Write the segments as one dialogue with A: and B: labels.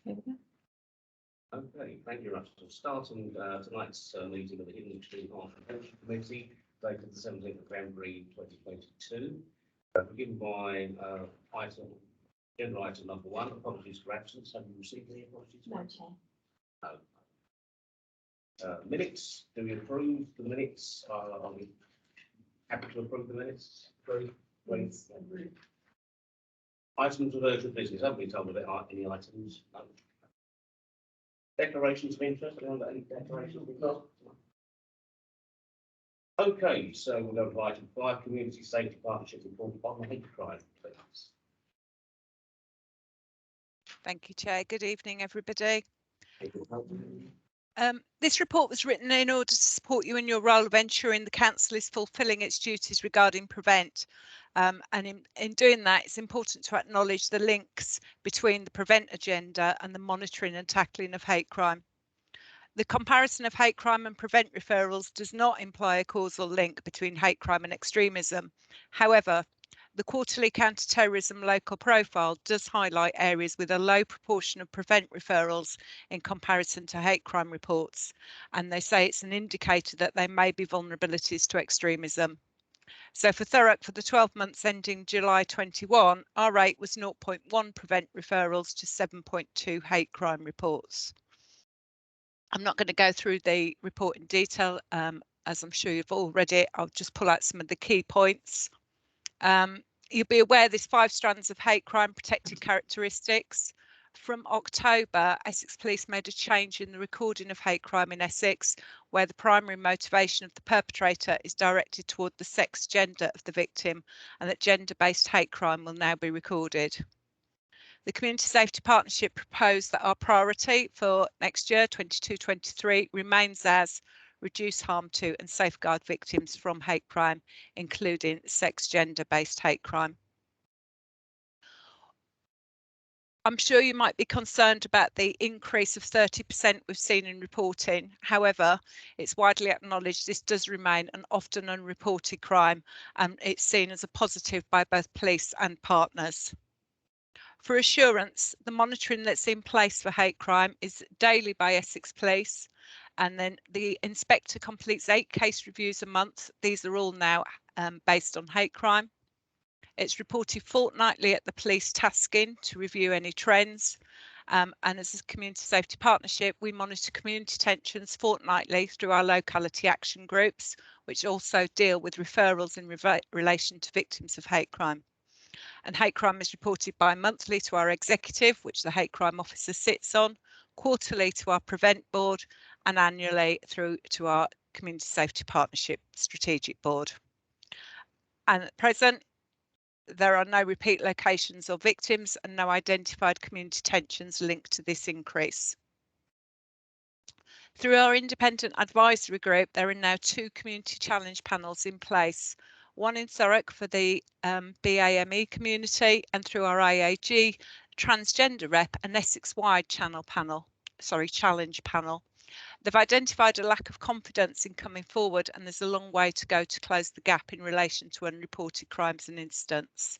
A: Okay, thank you very much. So starting tonight's meeting of the Hidden Extreme Harm Prevention Committee, dated the 17th of February 2022. Beginning by agenda item number 1, apologies for absence. Have you received any apologies?
B: No, Chair.
A: No. Minutes, do we approve the minutes? Are we happy to approve the minutes? Approve? Please. Items of urgent business, haven't we told about any items? No. Declarations of interest, any declarations we've got? Okay, so we'll go to item 5, Community Safety Partnership report on hate crime, please.
C: Thank you, Chair. Good evening, everybody.
A: Thank you.
C: This report was written in order to support you in your role of ensuring the Council is fulfilling its duties regarding Prevent. And in doing that, it's important to acknowledge the links between the Prevent agenda and the monitoring and tackling of hate crime. The comparison of hate crime and Prevent referrals does not imply a causal link between hate crime and extremism. However, the quarterly counter-terrorism local profile does highlight areas with a low proportion of Prevent referrals in comparison to hate crime reports, and they say it's an indicator that there may be vulnerabilities to extremism. So for Thurrock, for the 12 months ending July 21, our rate was 0.1 Prevent referrals to 7.2 hate crime reports. I'm not going to go through the report in detail, as I'm sure you've all read it. I'll just pull out some of the key points. You'll be aware there's 5 strands of hate crime protected characteristics. From October, Essex Police made a change in the recording of hate crime in Essex, where the primary motivation of the perpetrator is directed toward the sex, gender of the victim, and that gender-based hate crime will now be recorded. The Community Safety Partnership proposed that our priority for next year, 22-23, remains as reduce harm to and safeguard victims from hate crime, including sex, gender-based hate crime. I'm sure you might be concerned about the increase of 30% we've seen in reporting. However, it's widely acknowledged this does remain an often unreported crime, and it's seen as a positive by both police and partners. For assurance, the monitoring that's in place for hate crime is daily by Essex Police, and then the inspector completes 8 case reviews a month. These are all now based on hate crime. It's reported fortnightly at the police tasking to review any trends. And as a community safety partnership, we monitor community tensions fortnightly through our locality action groups, which also deal with referrals in relation to victims of hate crime. And hate crime is reported bi-monthly to our executive, which the hate crime officer sits on, quarterly to our Prevent board, and annually through to our Community Safety Partnership Strategic Board. And at present, there are no repeat locations or victims and no identified community tensions linked to this increase. Through our independent advisory group, there are now 2 community challenge panels in place, one in Thurrock for the BAME community, and through our IAG transgender rep, an Essex-wide challenge panel. They've identified a lack of confidence in coming forward, and there's a long way to go to close the gap in relation to unreported crimes and incidents.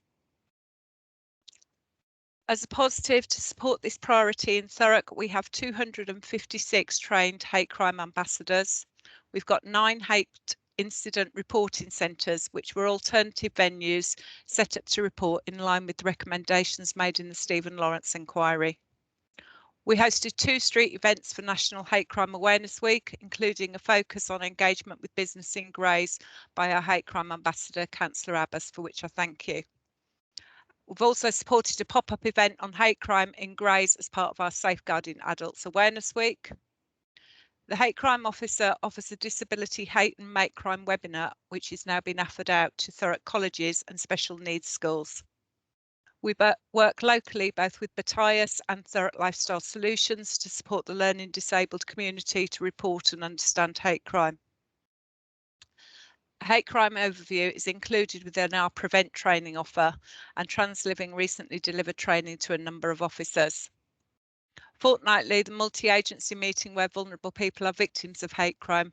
C: As a positive to support this priority in Thurrock, we have 256 trained hate crime ambassadors. We've got 9 hate incident reporting centres, which were alternative venues set up to report in line with the recommendations made in the Stephen Lawrence inquiry. We hosted 2 street events for National Hate Crime Awareness Week, including a focus on engagement with business in Grays by our hate crime ambassador, Councillor Abbas, for which I thank you. We've also supported a pop-up event on hate crime in Grays as part of our Safeguarding Adults Awareness Week. The Hate Crime Officer offers a disability hate and hate crime webinar, which is now being offered out to Thurrock colleges and special needs schools. We work locally both with Batias and Thurrock Lifestyle Solutions to support the learning disabled community to report and understand hate crime. A hate crime overview is included within our Prevent training offer, and TransLiving recently delivered training to a number of officers. Fortnightly, the multi-agency meeting where vulnerable people are victims of hate crime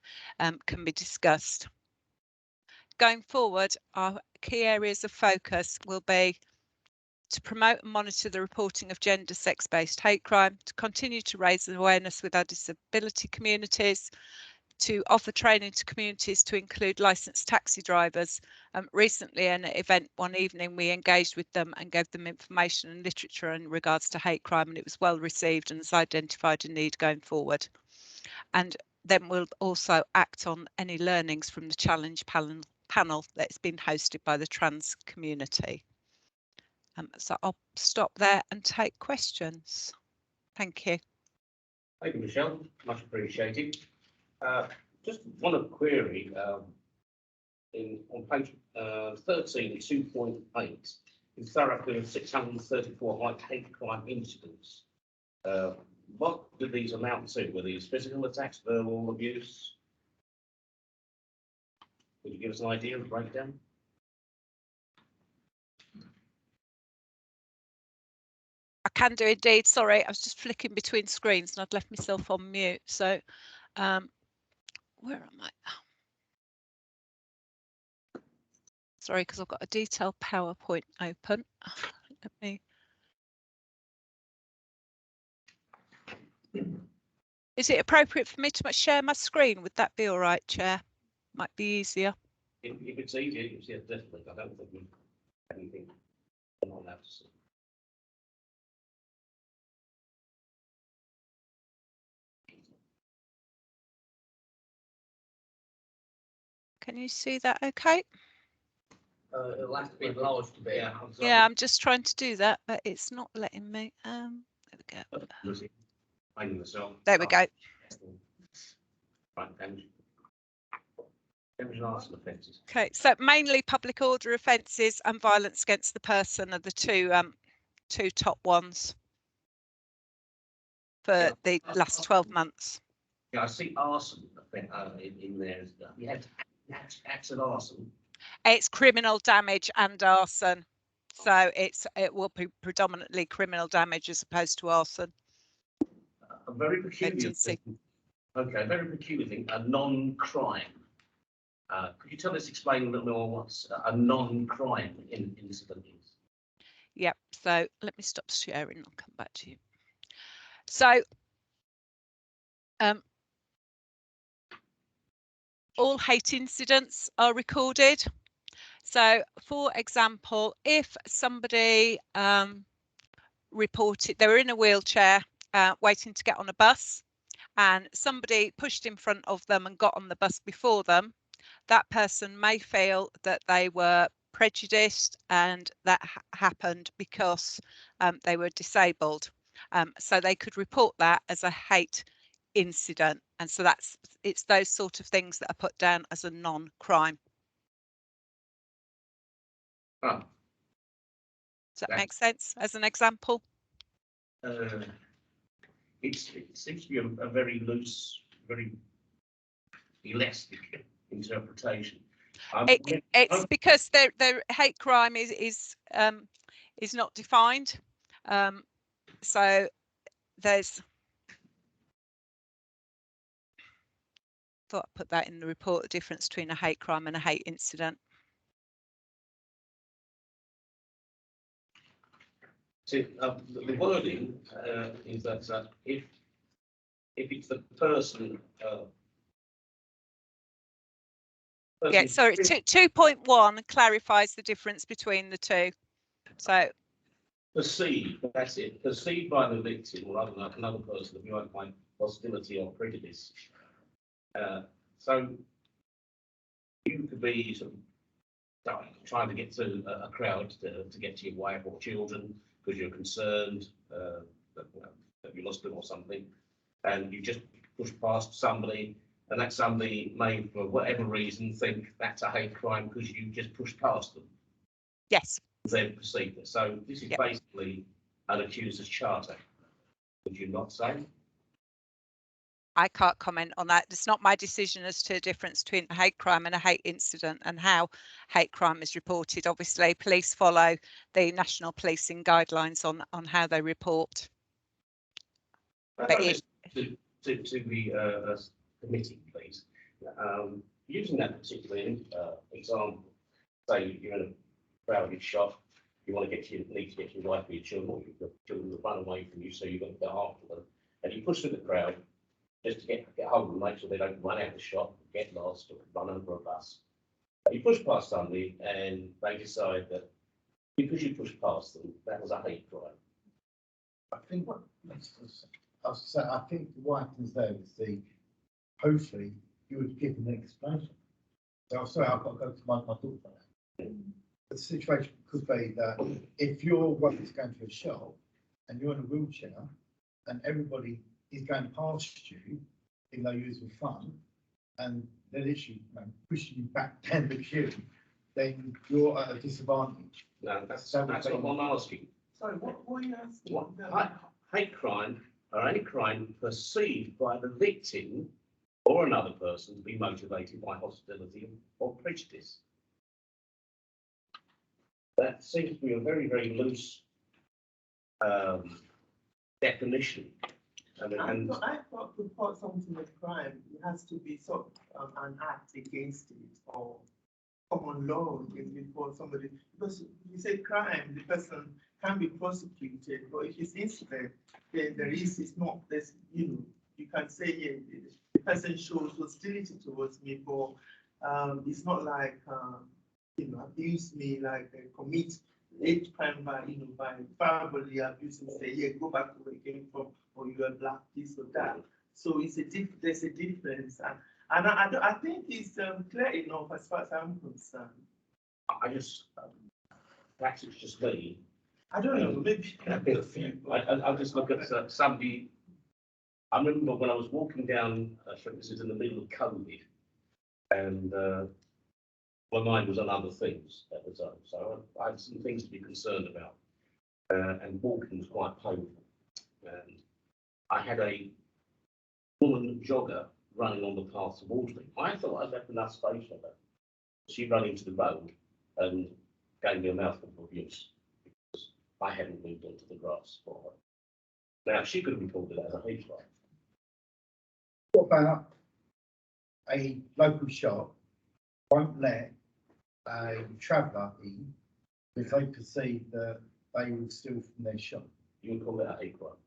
C: can be discussed. Going forward, our key areas of focus will be to promote and monitor the reporting of gender, sex-based hate crime, to continue to raise awareness with our disability communities, to offer training to communities to include licensed taxi drivers. Recently, in an event one evening, we engaged with them and gave them information and literature in regards to hate crime, and it was well received and has identified a need going forward. And then we'll also act on any learnings from the challenge panel that's been hosted by the trans community. So I'll stop there and take questions. Thank you.
A: Thank you, Michelle. Much appreciated. Just one query on page 13, 2.8. In Thurrock, there are 634 hate crime incidents. What do these amount to? Were these physical attacks, verbal abuse? Could you give us an idea of the breakdown?
C: I can do indeed. Sorry, I was just flicking between screens and I'd left myself on mute. So where am I? Sorry, because I've got a detailed PowerPoint open. Let me. Is it appropriate for me to share my screen? Would that be all right, Chair? Might be easier.
A: If it's easier, yeah, definitely. I don't think we have anything on that.
C: Can you see that okay?
A: It'll have to be enlarged a bit. Yeah,
C: yeah, I'm just trying to do that, but it's not letting me. There we go. There we go. Okay, so mainly public order offences and violence against the person are the two top ones for the last 12 months.
A: Yeah, I see arson in there. You had acts of arson.
C: It's criminal damage and arson, so it will be predominantly criminal damage as opposed to arson.
A: A very peculiar thing. Okay, very peculiar thing. A non-crime. Could you explain a little more what's a non-crime incident is?
C: Yep. So let me stop sharing. I'll come back to you. So all hate incidents are recorded. So, for example, if somebody reported they were in a wheelchair waiting to get on a bus and somebody pushed in front of them and got on the bus before them, that person may feel that they were prejudiced and that happened because they were disabled. So they could report that as a hate incident. And so it's those sort of things that are put down as a non-crime.
A: Oh.
C: Does that make sense as an example?
A: It seems to be a very loose, very elastic interpretation.
C: It's because their hate crime is not defined. So there's. Thought I'd put that in the report, the difference between a hate crime and a hate incident.
A: So the wording is that if it's the person.
C: Yeah, sorry, 2.1 clarifies the difference between the two. So
A: perceived, that's it. Perceived by the victim rather than another person viewed by hostility or prejudice. So you could be sort of trying to get to a crowd to get to your wife or children because you're concerned that you lost them or something, and you just push past somebody, and that somebody may, for whatever reason, think that's a hate crime because you just pushed past them.
C: Yes.
A: They perceive it. So this is basically an accuser's charter. Would you not say?
C: I can't comment on that. It's not my decision as to the difference between a hate crime and a hate incident and how hate crime is reported. Obviously, police follow the national policing guidelines on how they report.
A: To the committee, please. Using that particular example, say you're in a crowded shop you want to need to get your wife or your children, or your children to run away from you, so you've got to go after them, and you push through the crowd just to get hold of them, make sure they don't run out of the shop, get lost, or run over a bus. You push past somebody, and they decide that because you pushed past them, that was a hate crime.
B: I think I think what happens there is hopefully you would give them an explanation. So I'm sorry, I've got to go to my thoughts on that. The situation could be that if your wife is going to a shop and you're in a wheelchair and everybody is going past you, even though you're using fun, and they're literally pushing you back down the queue, then you're at a disadvantage.
A: No, that's not what I'm asking.
D: Sorry, what were you asking?
A: Hate crime or any crime perceived by the victim or another person to be motivated by hostility or prejudice. That seems to be a very, very loose definition.
D: I thought to report something as crime, it has to be sort of an act against it or common law before somebody, because if you say crime, the person can be prosecuted, but if it's incident, then the risk is not this, you can say, yeah, the person shows hostility towards me, but it's not like, abuse me, like commit hate crime by, by verbally abusing, say, yeah, go back to where you came from, or you are black, this or that. So it's there's a difference. And I think it's clear enough as far as I'm concerned.
A: Perhaps it's just me.
D: I don't know, maybe.
A: I'll just look at somebody. I remember when I was walking down, this is in the middle of COVID, and my mind was on other things at the time. So I had some things to be concerned about, and walking was quite painful. And I had a woman jogger running on the path towards me. I thought I'd left enough space for her. She ran into the road and gave me a mouthful of abuse because I hadn't moved onto the grass for her. Now, she could have reported it as a hate crime.
B: What about a local shop won't let a traveller in if they perceive that they will steal from their shop?
A: You would call that a hate crime.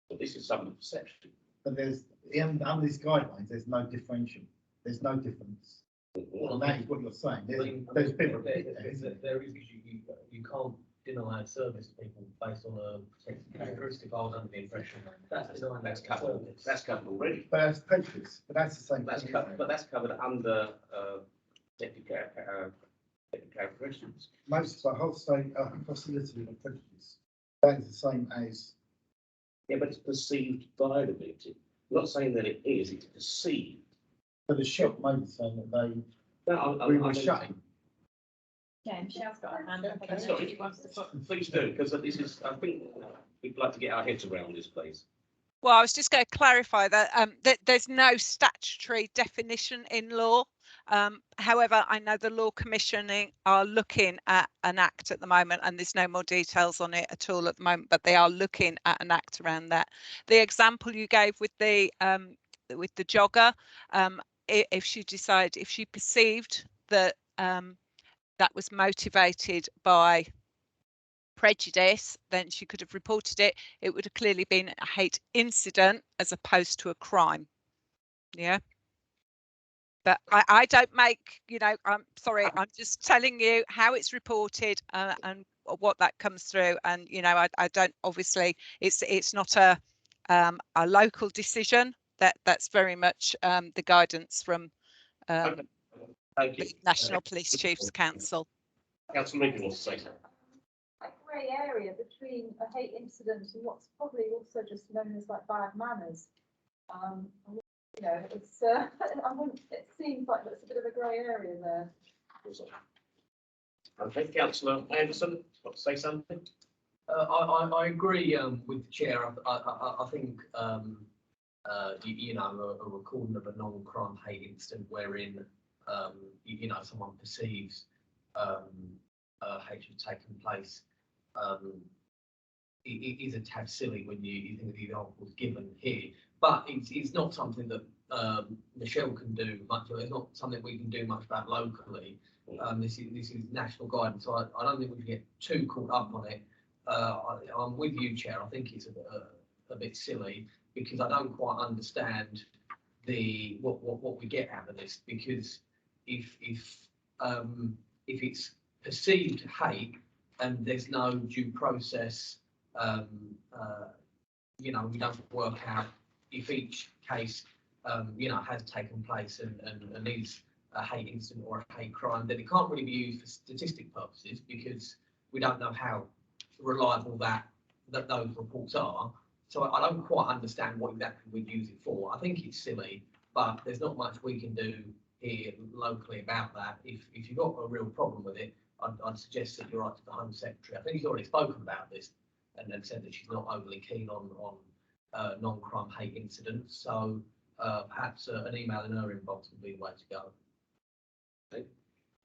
A: But this is some perception.
B: But under these guidelines, there's no differential. There's no difference. And that is what you're saying. There's been
E: there is you can't deny a service to people based on a protected characteristic. I was under the impression that's covered.
A: That's covered already.
B: But that's prejudice. But that's the same.
A: But that's covered under protected characteristics.
B: Most of the hostility and prejudice. That is the same as.
A: Yeah, but it's perceived by the victim. I'm not saying that it is, it's perceived.
B: But the shop may be saying that
A: they
B: were shutting.
F: Yeah, Michelle's got her hand up.
A: Please do, because this is, I think we'd like to get our heads around this, please.
C: Well, I was just going to clarify that, that there's no statutory definition in law. However, I know the Law Commission are looking at an act at the moment, and there's no more details on it at all at the moment, but they are looking at an act around that. The example you gave with the jogger, if she perceived that that was motivated by prejudice, then she could have reported it. It would have clearly been a hate incident as opposed to a crime. Yeah. But I don't make, I'm sorry, I'm just telling you how it's reported and what that comes through. And, I don't, obviously, it's not a local decision. That's very much the guidance from the National Police Chiefs Council.
A: Councillor Meakin wants to say something.
F: A grey area between a hate incident and what's probably also just known as like bad manners. It's it seems like there's a bit of a grey area there.
A: Okay, Councillor Anderson, want to say something?
E: I agree with the chair. I think a recording of a non-crime hate incident wherein someone perceives hatred taking place it is a tad silly when you think of the examples given here, but it's not something that Michelle can do much of. It's not something we can do much about locally. This is national guidance, so I don't think we can get too caught up on it. I'm with you, Chair. I think it's a bit silly because I don't quite understand what we get out of this. Because if it's perceived hate and there's no due process, you know, we don't work out if each case, you know, has taken place and is a hate incident or a hate crime, then it can't really be used for statistic purposes because we don't know how reliable that those reports are. So I don't quite understand what exactly we'd use it for. I think it's silly, but there's not much we can do here locally about that. If you've got a real problem with it, I'd suggest that you write to the Home Secretary. I think he's already spoken about this and then said that she's not overly keen on non-crime hate incidents. So perhaps an email in her inbox would be the way to go.
A: Okay.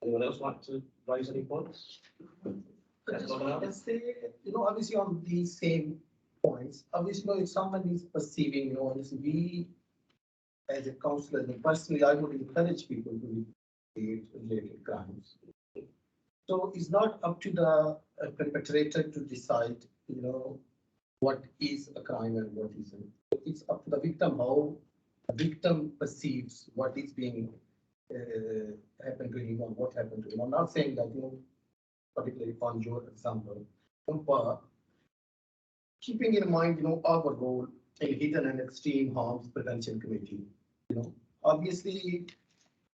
A: Anyone else like to raise any points?
G: I just want to say, you know, obviously on these same points, obviously, you know, if someone is perceiving, you know, honestly, we as a councillor, personally, I would encourage people to report related crimes. So it's not up to the perpetrator to decide, you know, what is a crime and what isn't. It's up to the victim how the victim perceives what is being happened to him or what happened to him. I'm not saying that, you know, particularly on your example, but keeping in mind, you know, our role in Hidden and Extreme Harms Prevention Committee, you know, obviously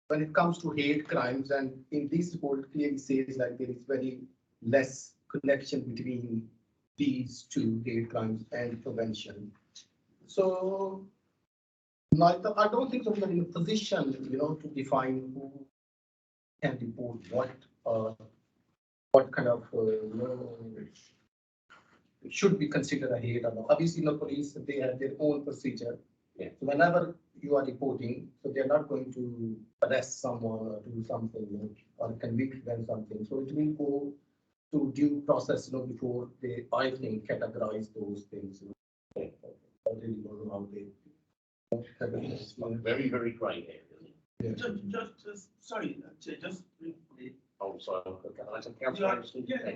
G: when it comes to hate crimes, and in this report clearly says that there is very less connection between these two hate crimes and prevention. So neither, I don't think we are in a position, you know, to define who can report what kind of you know, should be considered a hate or not. Obviously, the police, they have their own procedure.
A: Yeah.
G: So whenever you are reporting, so they're not going to arrest someone or do something, you know, or convict them something. So it will go to due process, you know, before they, I think, categorize those things. You know. I really don't know how they.
A: It's very, very grey area, isn't it?
G: Yeah.
D: Just sorry, just briefly.
A: Oh, sorry.
D: Yeah.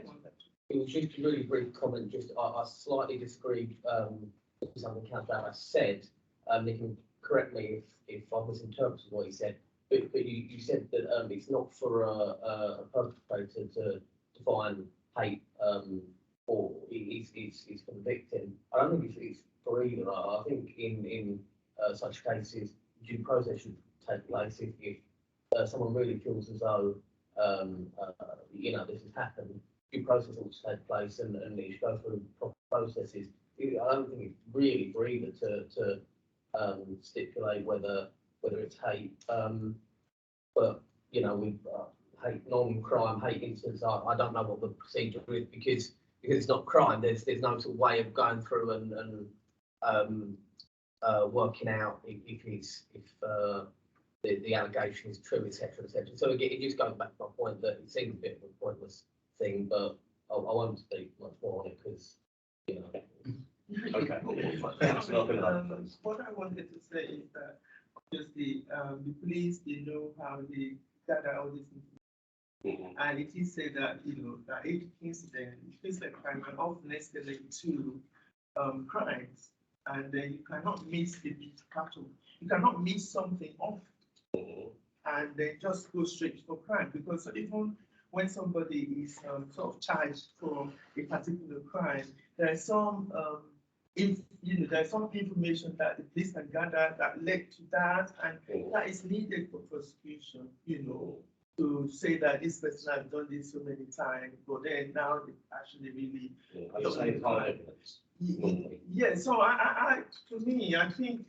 E: It was just a really brief comment. Just I slightly disagreed with something Councillor Alice said. They can correct me if I misinterpreted what he said. But you said that it's not for a perpetrator to define hate or it's for the victim. I don't think it's for either. I think in such cases, due process should take place if someone really feels as though you know, this has happened. Due process ought to take place and it should go through proper processes. I don't think it's really for either to stipulate whether it's hate. But you know, with hate, non-crime hate incidents, I don't know what the procedure is because it's not crime. There's no sort of way of going through and working out if the allegation is true, etc., etc. So again, it just goes back to my point that it seems a bit of a pointless thing, but I won't speak much more on it because, you know.
A: Okay.
D: What I wanted to say is that obviously the police, they know how they gather all this information. And it is said that, you know, that each incident, things like crime are often escalate to crimes, and then you cannot miss the cattle. You cannot miss something off and then just go straight for crime, because even when somebody is sort of charged for a particular crime, there's some there's some information that the police can gather that led to that, and that is needed for prosecution, you know, to say that this person has done this so many times, but then now they actually really. Yeah, so to me, I think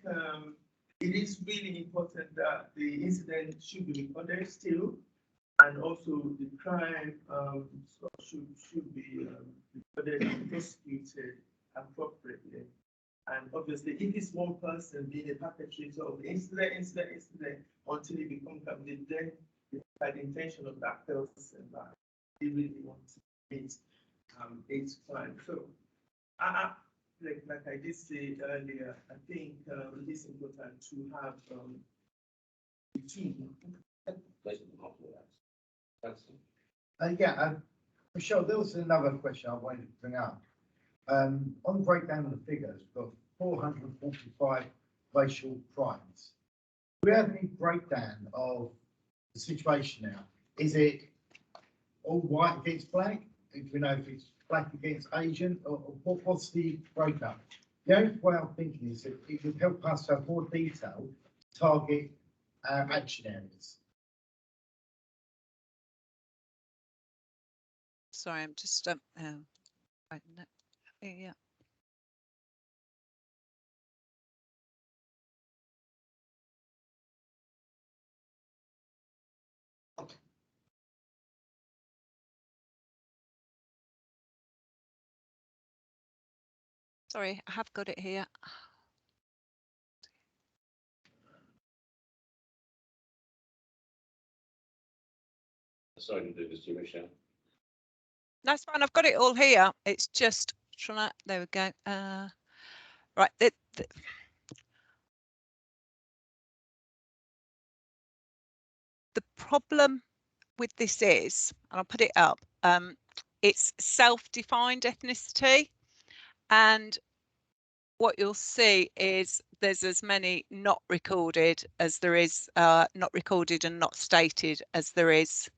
D: it is really important that the incident should be recorded still, and also the crime should be recorded and prosecuted appropriately. And obviously, if it's one person being a perpetrator of the incident until it becomes public, then it's by the intention of that person that they really want to commit hate crime. So like I did say earlier, I think it is important to have routine.
B: Yeah, Michelle, there was another question I wanted to bring up. On the breakdown of the figures, we've got 445 racial crimes. Do we have any breakdown of the situation now? Is it all white against black? Do we know if it's black against Asian, or what's the breakdown? The only way I'm thinking is that it would help us to have more detail to target action areas.
C: Sorry, I'm just yeah. Sorry, I have got it here.
A: Sorry to do this to you, Michelle.
C: That's fine. I've got it all here. It's just trying to. There we go. Right. The problem with this is, and I'll put it up. It's self-defined ethnicity, and what you'll see is there's as many not recorded as there is not recorded and not stated as there is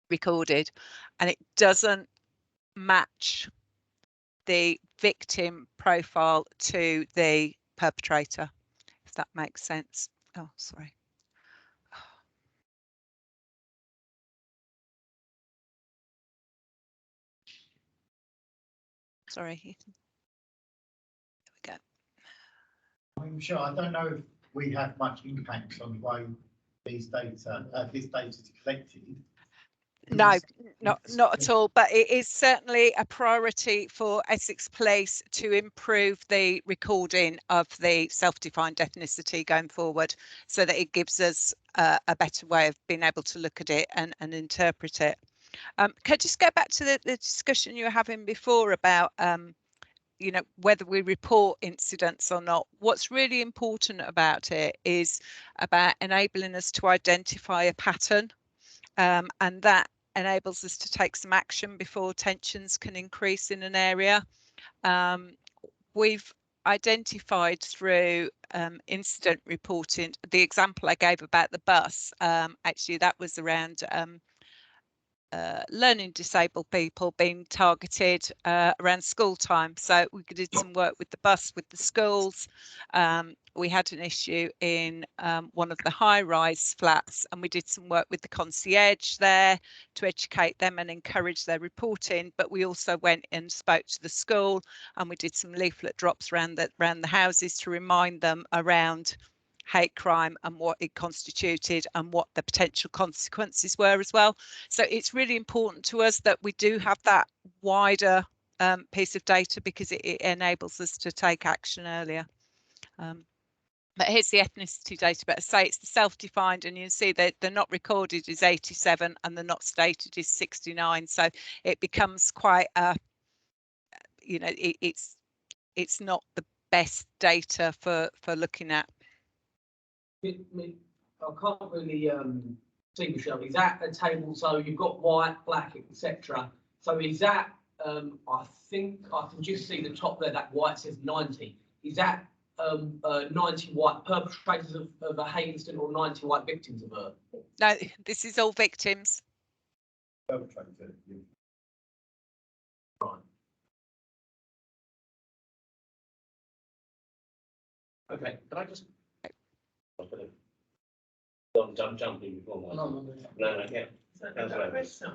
C: recorded, and it doesn't match the victim profile to the perpetrator, if that makes sense. Oh, sorry. Sorry. There we go.
B: I mean, Michelle, I don't know if we have much impact on the way this data is collected.
C: No, not at all. But it is certainly a priority for Essex Police to improve the recording of the self-defined ethnicity going forward, so that it gives us a better way of being able to look at it and interpret it. Can I just go back to the discussion you were having before about you know, whether we report incidents or not? What's really important about it is about enabling us to identify a pattern, and that enables us to take some action before tensions can increase in an area. We've identified through incident reporting, the example I gave about the bus, actually that was around learning disabled people being targeted around school time. So we did some work with the bus, with the schools. We had an issue in one of the high-rise flats, and we did some work with the concierge there to educate them and encourage their reporting. But we also went and spoke to the school, and we did some leaflet drops around the houses to remind them around hate crime and what it constituted and what the potential consequences were as well. So it's really important to us that we do have that wider piece of data, because it enables us to take action earlier. But here's the ethnicity data, but I say it's the self-defined, and you can see that the not recorded is 87 and the not stated is 69. So it becomes quite you know, it's not the best data for looking at.
E: I can't really see, Michelle, is that a table? So you've got white, black, etc. So is that, I think I can just see the top there, that white says 90. Is that 90 white perpetrators of a hate incident or 90 white victims of a?
C: No, this is all victims.
B: Perpetrator, yeah.
E: Right.
A: Okay, can I just? I'm jumping before my. No, yeah.
D: So I have a question.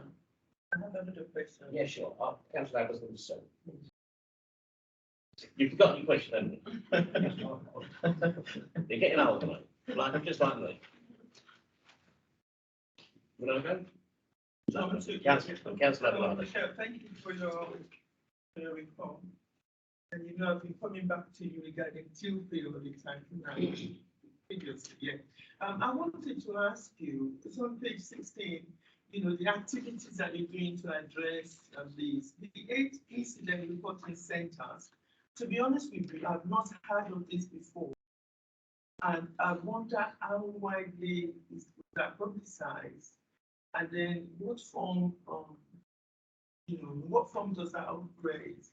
D: I have another question.
A: Yeah, sure. Councillor Abbott, so. You've forgotten your question, haven't you? You're getting older, mate. Like, just like me. You want to go? Councillor Abbott.
D: Michelle, thank you for your report. And you know, I've been coming back to you regarding Tilfield all the time previously. Yeah. I wanted to ask you, it's on page 16, you know, the activities that you're doing to address these. The 8 incident reporting centers to be honest with you, I've not heard of this before. And I wonder how widely is that publicized? And then what form, what form does that operate?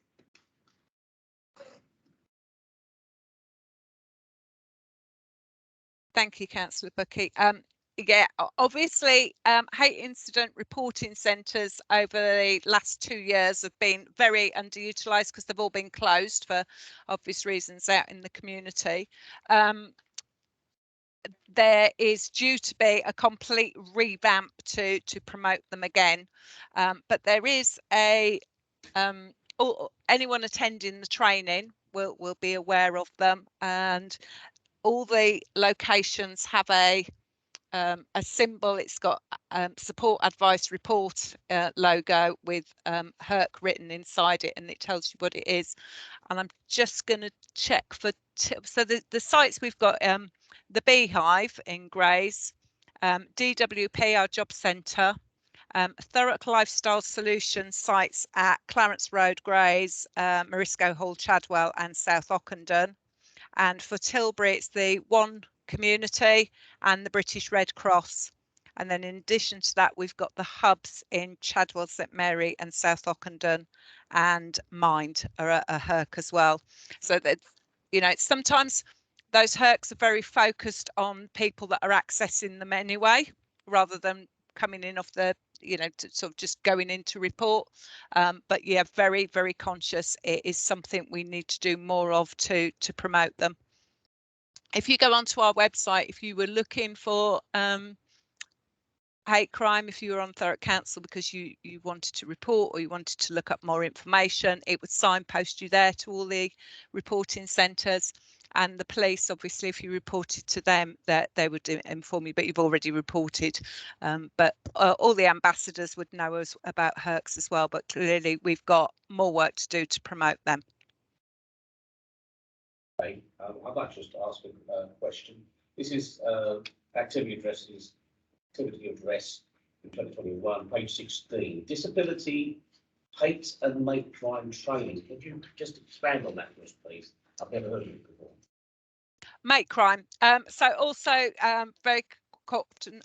C: Thank you, Councillor Bucky. Yeah, obviously, hate incident reporting centres over the last 2 years have been very underutilised because they've all been closed for obvious reasons out in the community. There is due to be a complete revamp to promote them again, but there is a anyone attending the training will be aware of them, and all the locations have a symbol. It's got support advice report logo with HERC written inside it, and it tells you what it is. And I'm just going to check for tips. So the sites we've got, the Beehive in Grays, DWP, our job centre, Thurrock Lifestyle Solutions sites at Clarence Road, Grays, Morisco Hall, Chadwell and South Ockendon. And for Tilbury, it's the One Community and the British Red Cross. And then in addition to that, we've got the hubs in Chadwell, St Mary and South Ockendon, and Mind are a HERC as well. So that, sometimes those HERCs are very focused on people that are accessing them anyway, rather than coming in off the, to sort of just going in to report. But yeah, very, very conscious. It is something we need to do more of to promote them. If you go onto our website, if you were looking for hate crime, if you were on Thurrock Council because you wanted to report or you wanted to look up more information, it would signpost you there to all the reporting centres. And the police, obviously, if you reported to them, that they would inform you, but you've already reported. But all the ambassadors would know us about HERCs as well, but clearly we've got more work to do to promote them.
A: Okay, I'd like just to ask a question. This is activity address in 2021, page 16. Disability, hate and hate crime training. Could you just expand on that for us, please? I've never heard of it before.
C: Hate crime. So also very often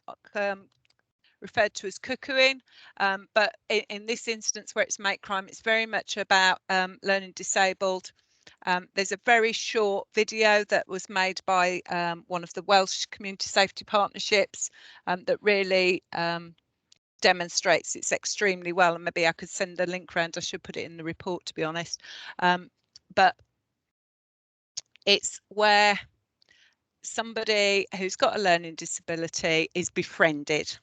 C: referred to as cuckooing, but in this instance where it's hate crime, it's very much about learning disabled. There's a very short video that was made by one of the Welsh Community Safety Partnerships that really demonstrates it's extremely well, and maybe I could send the link around. I should put it in the report, to be honest. But it's where somebody who's got a learning disability is befriended.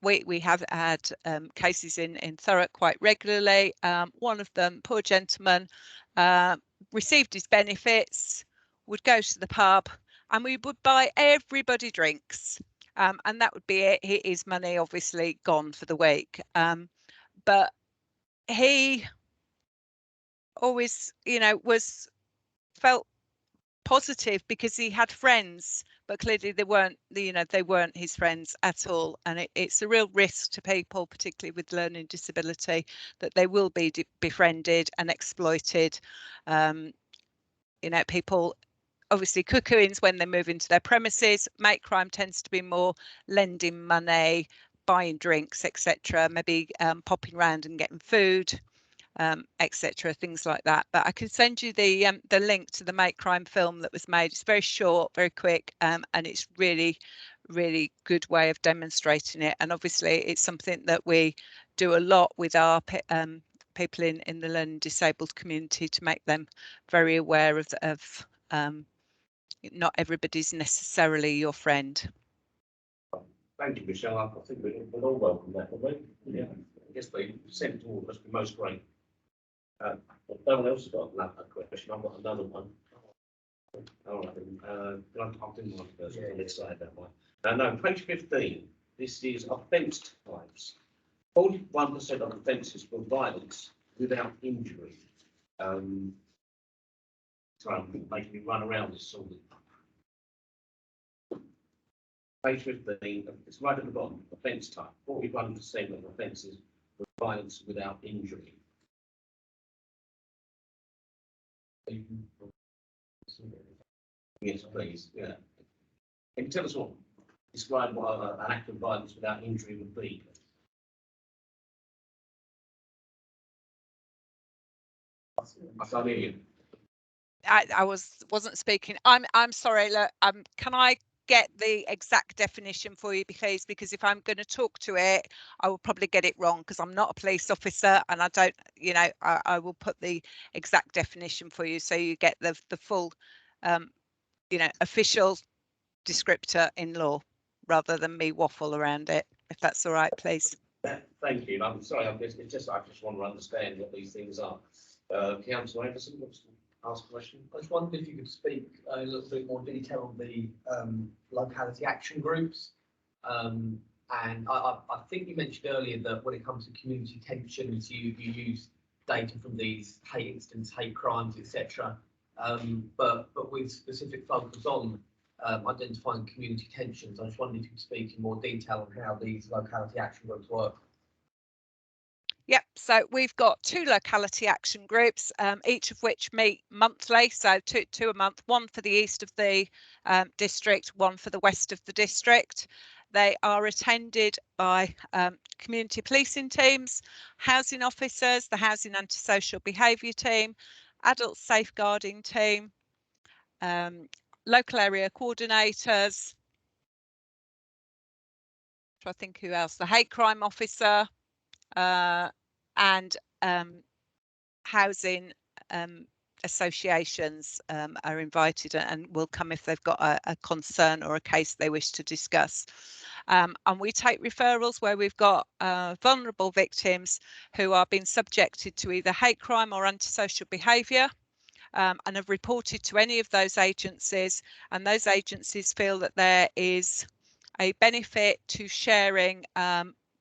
C: We have had cases in Thurrock quite regularly. One of them, poor gentleman, received his benefits, would go to the pub, and we would buy everybody drinks, and that would be it. His money obviously gone for the week, but he always, felt positive because he had friends, but clearly they weren't his friends at all. And it's a real risk to people, particularly with learning disability, that they will be befriended and exploited. People obviously cuckooings when they move into their premises. Hate crime tends to be more lending money, buying drinks, etc., maybe popping around and getting food, etc., things like that. But I can send you the link to the hate crime film that was made. It's very short, very quick, and it's really, really good way of demonstrating it. And obviously it's something that we do a lot with our people in the learning disabled community to make them very aware of not everybody's necessarily your friend.
A: Thank you, Michelle. I think we'll all welcome that, won't we? Yeah. I guess they sent it to all of us, be most great. But no one else has got another question. I've got another one. All right, I'll do mine first. Yeah. I'm excited that one. No, page 15. This is offence types. 41% of offences for violence without injury. So I'm making me run around this sort of. Page 15, it's right at the bottom, offence type. 41% of offences for violence without injury. Yes, please, yeah. Can you tell us what, describe what an act of violence without injury would be? I can't hear you.
C: I wasn't speaking. I'm sorry. Look, can I get the exact definition for you, please? Because if I'm going to talk to it, I will probably get it wrong because I'm not a police officer and I don't, you know, I will put the exact definition for you so you get the full, you know, official descriptor in law rather than me waffle around it, if that's all right, please.
A: Thank you. I'm sorry. I just want to understand what these things are. Councillor Anderson, wants to ask a question?
E: I just wondered if you could speak a little bit more detail on the locality action groups. And I think you mentioned earlier that when it comes to community tensions, you use data from these hate incidents, hate crimes, etc. But with specific focus on identifying community tensions, I just wondered if you could speak in more detail on how these locality action groups work.
C: Yep, so we've got 2 locality action groups, each of which meet monthly, so two a month, one for the east of the district, one for the west of the district. They are attended by community policing teams, housing officers, the housing antisocial behaviour team, adult safeguarding team, local area coordinators, I think who else, the hate crime officer, and housing associations are invited and will come if they've got a concern or a case they wish to discuss. And we take referrals where we've got vulnerable victims who are being subjected to either hate crime or antisocial behaviour, and have reported to any of those agencies, and those agencies feel that there is a benefit to sharing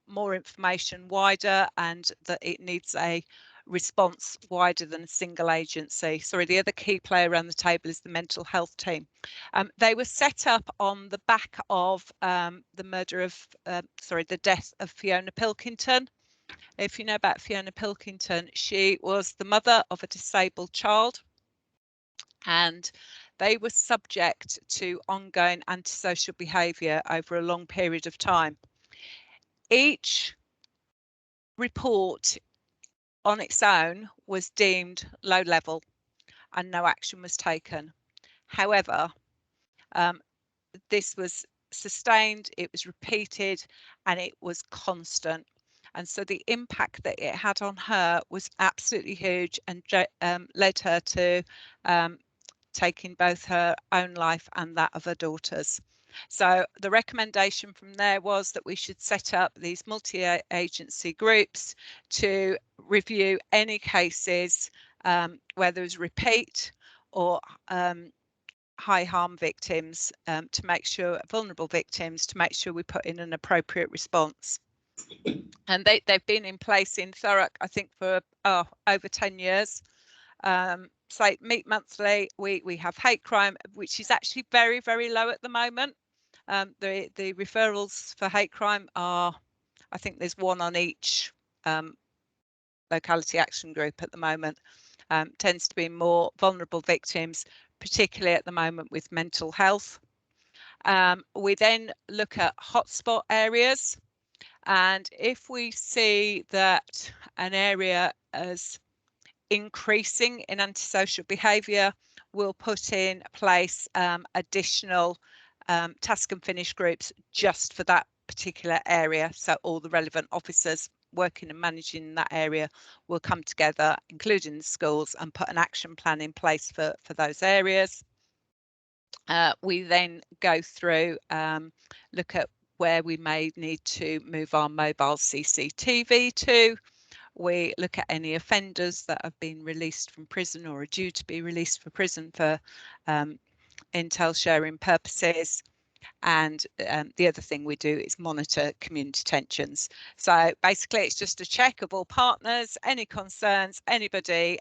C: more information wider and that it needs a response wider than a single agency. Sorry, the other key player around the table is the mental health team. They were set up on the back of the death of Fiona Pilkington. If you know about Fiona Pilkington, she was the mother of a disabled child, and they were subject to ongoing antisocial behaviour over a long period of time. Each report on its own was deemed low level and no action was taken. However, this was sustained, it was repeated, and it was constant. And so the impact that it had on her was absolutely huge and led her to taking both her own life and that of her daughters. So the recommendation from there was that we should set up these multi-agency groups to review any cases where there's repeat or high harm victims, to make sure, vulnerable victims, to make sure we put in an appropriate response. And they've been in place in Thurrock, I think, for over 10 years. So meet monthly. We have hate crime, which is actually very, very low at the moment. The referrals for hate crime are, I think there's one on each locality action group at the moment. Tends to be more vulnerable victims, particularly at the moment with mental health. We then look at hotspot areas, and if we see that an area is increasing in antisocial behaviour, we'll put in place additional task and finish groups just for that particular area. So all the relevant officers working and managing that area will come together, including the schools, and put an action plan in place for those areas. We then go through, look at where we may need to move our mobile CCTV to. We look at any offenders that have been released from prison or are due to be released from prison for intel sharing purposes. And the other thing we do is monitor community tensions. So basically it's just a check of all partners, any concerns, anybody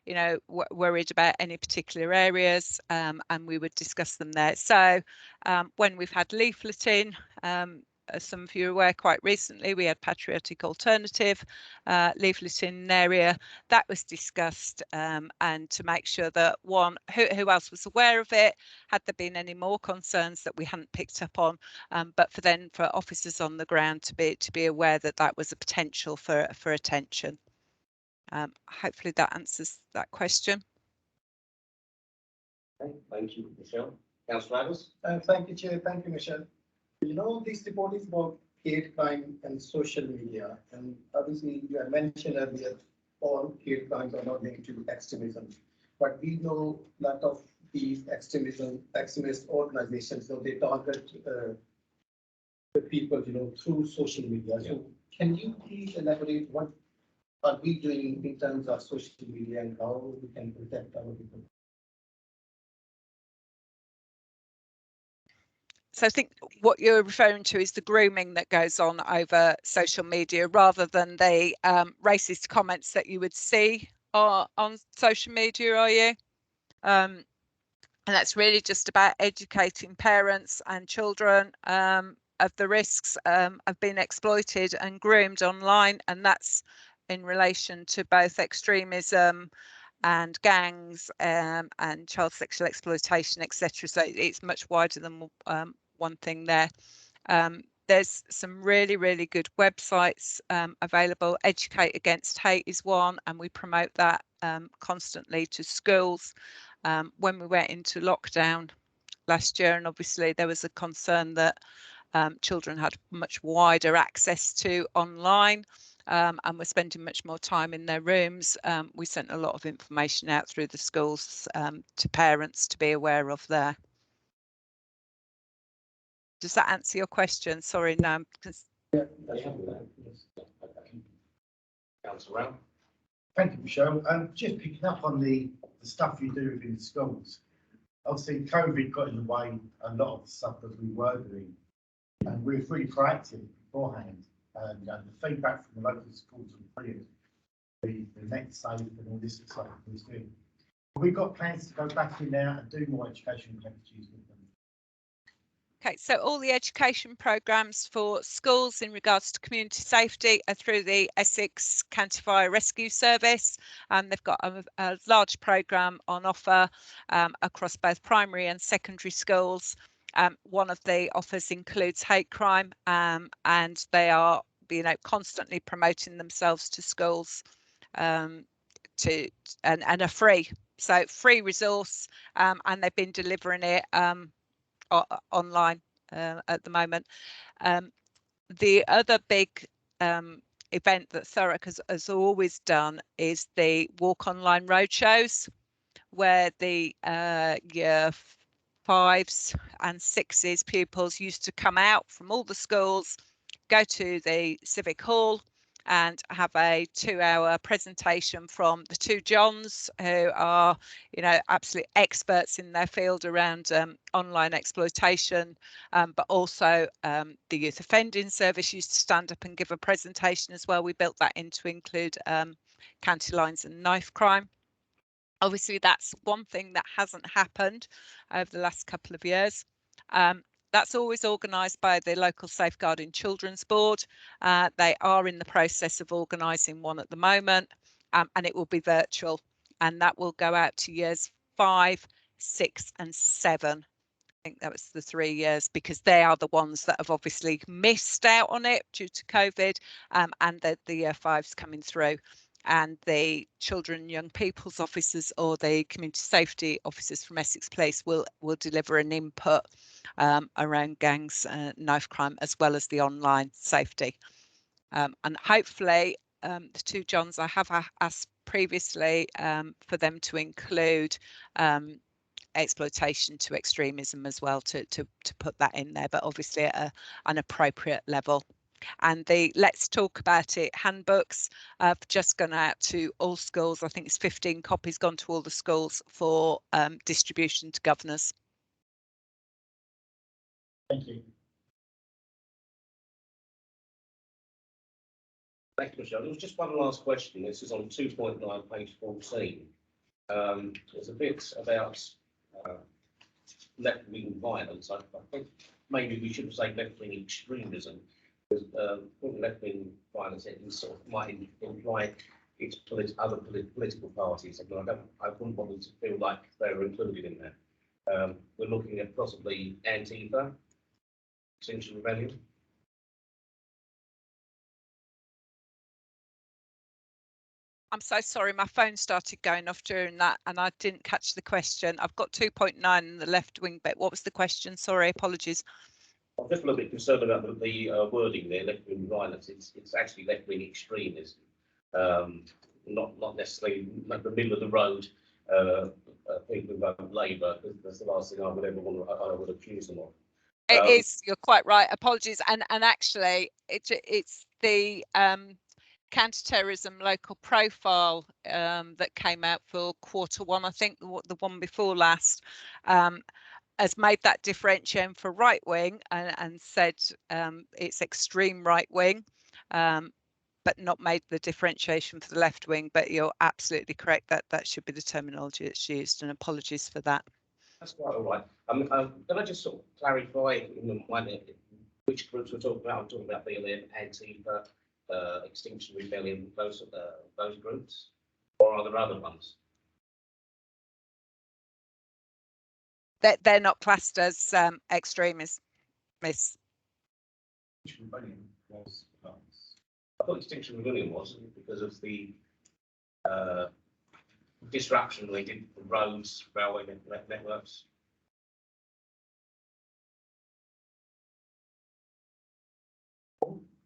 C: you know, worried about any particular areas, and we would discuss them there. So when we've had leafleting, as some of you are aware, quite recently we had patriotic alternative leaflet in an area that was discussed, and to make sure that who else was aware of it, had there been any more concerns that we hadn't picked up on, but for officers on the ground to be aware that that was a potential for attention. Hopefully that answers that question.
A: Okay, thank you, Michelle. Councillor Adams?
G: Thank you, Chair. Thank you, Michelle. You know, this report is about hate crime and social media, and obviously you had mentioned earlier all hate crimes are not linked to extremism, but we know a lot of these extremist organizations, so they target the people, you know, through social media. So can you please elaborate what are we doing in terms of social media and how we can protect our people?
C: So I think what you're referring to is the grooming that goes on over social media, rather than the racist comments that you would see on social media, are you? And that's really just about educating parents and children of the risks of being exploited and groomed online, and that's in relation to both extremism and gangs and child sexual exploitation, etc. So it's much wider than one thing there. There's some really good websites available. Educate Against Hate is one, and we promote that constantly to schools. When we went into lockdown last year, and obviously there was a concern that children had much wider access to online, and were spending much more time in their rooms, we sent a lot of information out through the schools to parents to be aware of there. Does that answer your question? Sorry, no.
A: Councillor Round?
B: Thank you, Michelle. Just picking up on the stuff you do within schools. Obviously, COVID got in the way a lot of the stuff that we were doing, and we were really proactive beforehand. And the feedback from the local schools was brilliant. The next safe and all this stuff was doing. We've got plans to go back in there and do more education activities with them.
C: Okay, so all the education programmes for schools in regards to community safety are through the Essex County Fire Rescue Service. They've got a large programme on offer across both primary and secondary schools. One of the offers includes hate crime, and they are, you know, constantly promoting themselves to schools and are free. So free resource, and they've been delivering it online at the moment. The other big event that Thurrock has always done is the walk online roadshows, where the year 5s and 6s pupils used to come out from all the schools, go to the Civic Hall and have a 2-hour presentation from the two Johns, who are, you know, absolute experts in their field around online exploitation, but also the Youth Offending Service used to stand up and give a presentation as well. We built that in to include county lines and knife crime. Obviously, that's one thing that hasn't happened over the last couple of years. That's always organised by the local Safeguarding Children's Board. They are in the process of organising one at the moment, and it will be virtual, and that will go out to years 5, 6 and 7. I think that was the 3 years, because they are the ones that have obviously missed out on it due to COVID, and the year 5s coming through. And the children and young people's officers or the community safety officers from Essex Police will deliver an input around gangs, knife crime, as well as the online safety. And hopefully the two Johns, I have asked previously for them to include exploitation to extremism as well, to put that in there, but obviously at an appropriate level. And the Let's Talk About It handbooks have just gone out to all schools. I think it's 15 copies gone to all the schools for distribution to governors.
B: Thank you.
A: Thank you, Michelle. There was just one last question. This is on 2.9, page 14. There's a bit about left-wing violence. I think maybe we shouldn't say left-wing extremism, because left-wing violence it sort of might imply it's other political parties, and I wouldn't want them to feel like they're included in that. We're looking at possibly Antifa, Extinction Rebellion.
C: I'm so sorry, my phone started going off during that and I didn't catch the question. I've got 2.9 in the left wing bit. What was the question? Sorry, apologies.
A: I'm just a little bit concerned about the wording there, left-wing violence. It's actually left-wing extremism, not necessarily like the middle of the road people who vote Labour, because that's the last thing I would ever want. I would accuse them of.
C: It is. You're quite right. Apologies. And actually, it's the counter-terrorism local profile that came out for Q1. I think the one before last. Has made that differentiation for right wing and said it's extreme right wing, but not made the differentiation for the left wing. But you're absolutely correct that should be the terminology that's used, and apologies for that.
A: That's quite all right. Can I just sort of clarify in mind which groups we're talking about? I'm talking about BLM, Antifa, Extinction Rebellion, those groups, or are there other ones?
C: They're not classed as extremists, miss.
B: Extinction Rebellion was
A: I thought Extinction Rebellion was because of the disruption they did to roads, railway networks.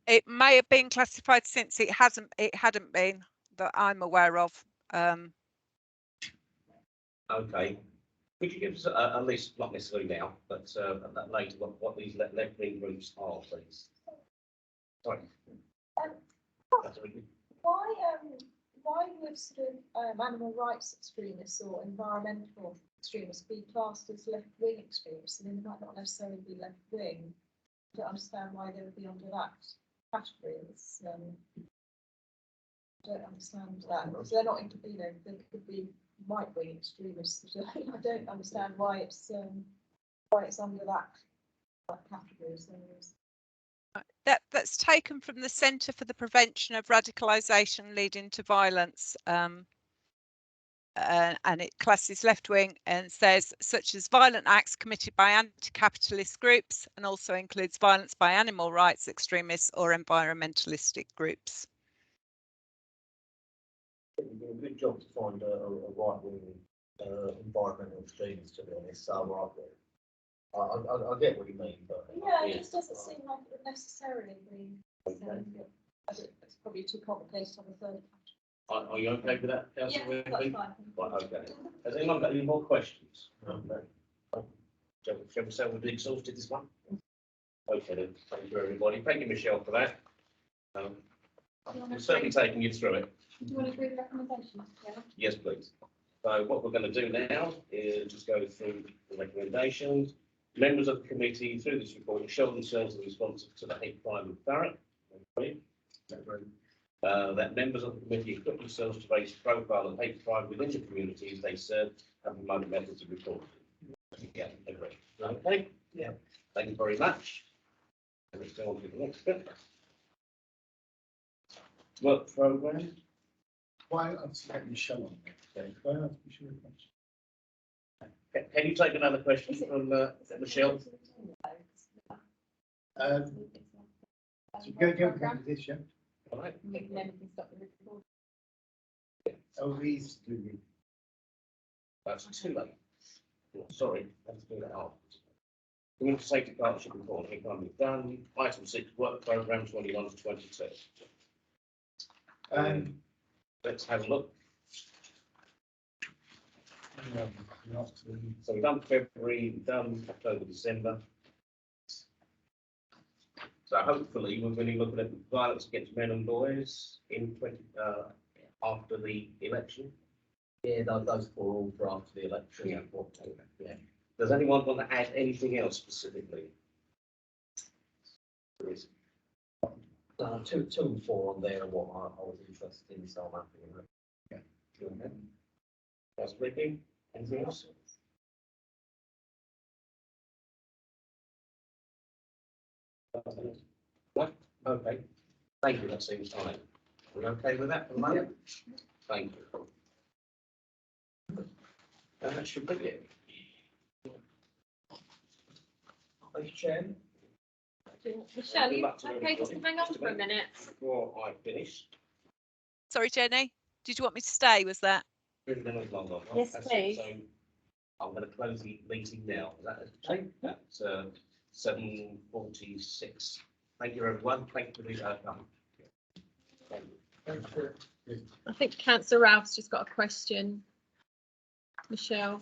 C: It may have been classified since it hadn't been that I'm aware of.
A: Okay. Could you give us a list, not necessarily now, but that later, what these left-wing groups are, please? Sorry.
F: Why would sort of animal rights extremists or environmental extremists be classed as left-wing extremists? I mean, they might not necessarily be left-wing. I don't understand why they would be under that category. I don't understand that because they're not, you know, they could be right-wing extremists. I don't understand why it's under that category. So
C: That's taken from the Centre for the Prevention of Radicalisation Leading to Violence, and it classes left-wing and says such as violent acts committed by anti-capitalist groups, and also includes violence by animal rights extremists or environmentalistic groups.
E: You've done a good job to find a right-wing environmental extremist, to be honest. So I get what you mean, but
F: yeah, it just doesn't seem like it would necessarily be. It's probably too complicated on the third.
A: Are you okay with that, Councillor?
F: Yeah, that's fine.
A: Right, okay. Has anyone got any more questions? No. Shall we say we've exhausted this one? Okay then, thank you everybody. Thank you, Michelle, for that. We're certainly taking you through it.
F: Do you want to agree recommendations? Yeah.
A: Yes, please. So what we're going to do now is just go through the recommendations. Members of the committee, through this report, show themselves as responsive to the hate crime in Thurrock. That members of the committee equip themselves to raise profile of hate crime within the communities they serve and promote methods of reporting. Yeah, agree. Okay. Yeah. Thank you very much. And let's go on to the next bit. Work programme.
B: why I've let Michelle on there today. Why ask Michelle a question?
A: Can you take another question from Michelle?
B: So go back to this, yeah?
A: All right.
B: Oh, these do.
A: That's too late. Oh, sorry, let's do that after. Community Safety Partnership Report, it can be done. Item 6, work programme 21 to 22. Let's have a look. So we've done February, we've done October, December. So hopefully we're going to be looking at violence against men and boys in after the election.
E: yeah, those four all for after the election.
A: Yeah.
E: Yeah.
A: Does anyone want to add anything else specifically?
E: 2 and 4 on there are what I was interested in, so I'm happy with it.
A: Yeah. That's Ricky. Anything else? Right, okay. Thank you, that seems fine. Are we okay with that for the moment? Thank you. And that should be it. Thank you, Chair.
H: Michelle, you
A: Good luck to
H: okay just to
A: everybody.
H: hang on
A: Just a
H: for a
A: minute.
H: minute?
A: Before I finish.
C: Sorry, Jenny, did you want me to stay? Was that?
H: Yes,
A: That's it.
H: please.
A: So I'm going to close the meeting now. Is that okay? That's 7:46. Thank you, everyone. Thank you for the coming. Thank you.
H: I think Councillor Ralph's just got a question. Michelle.